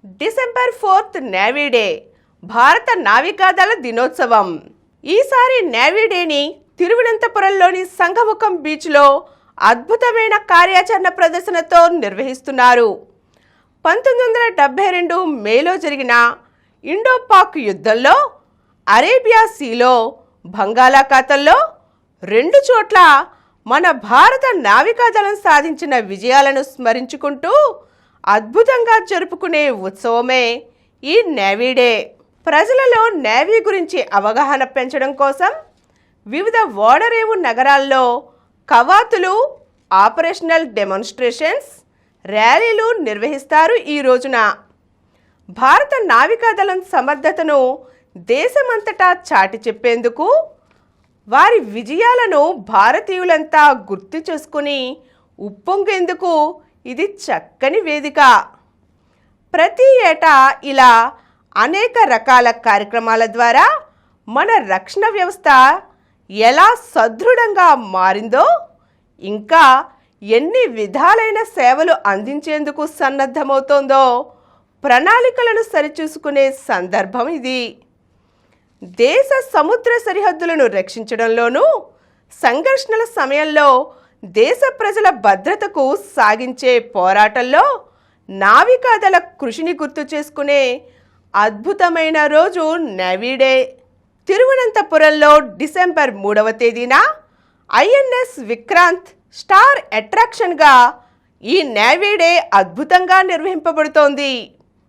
December 4 navy day, భారత నావికాదళ దినోత్సవం. ఈసారి నేవీ డేని తిరువనంతపురంలోని సంగముఖం బీచ్లో అద్భుతమైన కార్యాచరణ ప్రదర్శనతో నిర్వహిస్తున్నారు. 1972 మేలో జరిగిన ఇండో-పాక్ యుద్ధంలో అరేబియా సీలో, బంగాళాఖాతంలో 2 చోట్ల మన భారత నావికాదళం సాధించిన విజయాలను స్మరించుకుంటూ అద్భుతంగా జరుపుకునే ఉత్సవమే ఈ నేవీ డే. ప్రజలలో నేవీ గురించి అవగాహన పెంచడం కోసం వివిధ ఓడరేవు నగరాల్లో కవాతులు, ఆపరేషనల్ డెమాన్స్ట్రేషన్స్, ర్యాలీలు నిర్వహిస్తారు. ఈ రోజున భారత నావికాదళం సమర్థతను దేశమంతటా చాటి చెప్పేందుకు, వారి విజయాలను భారతీయులంతా గుర్తు చేసుకుని ఉప్పొంగేందుకు ఇది చక్కని వేదిక. ప్రతి ఏటా ఇలా అనేక రకాల కార్యక్రమాల ద్వారా మన రక్షణ వ్యవస్థ ఎలా సదృఢంగా మారిందో, ఇంకా ఎన్ని విధాలైన సేవలు అందించేందుకు సన్నద్ధమవుతోందో ప్రణాళికలను సరిచూసుకునే సందర్భం ఇది. దేశ సముద్ర సరిహద్దులను రక్షించడంలోనూ, సంఘర్షణల సమయంలో దేశ ప్రజల భద్రతకు సాగించే పోరాటంలో నావికాదళ కృషిని గుర్తు చేసుకునే అద్భుతమైన రోజు నేవీ డే. తిరువనంతపురంలో డిసెంబర్ 3వ తేదీన ఐఎన్ఎస్ విక్రాంత్ స్టార్ అట్రాక్షన్గా ఈ నేవీ డే అద్భుతంగా నిర్వహింపబడుతోంది.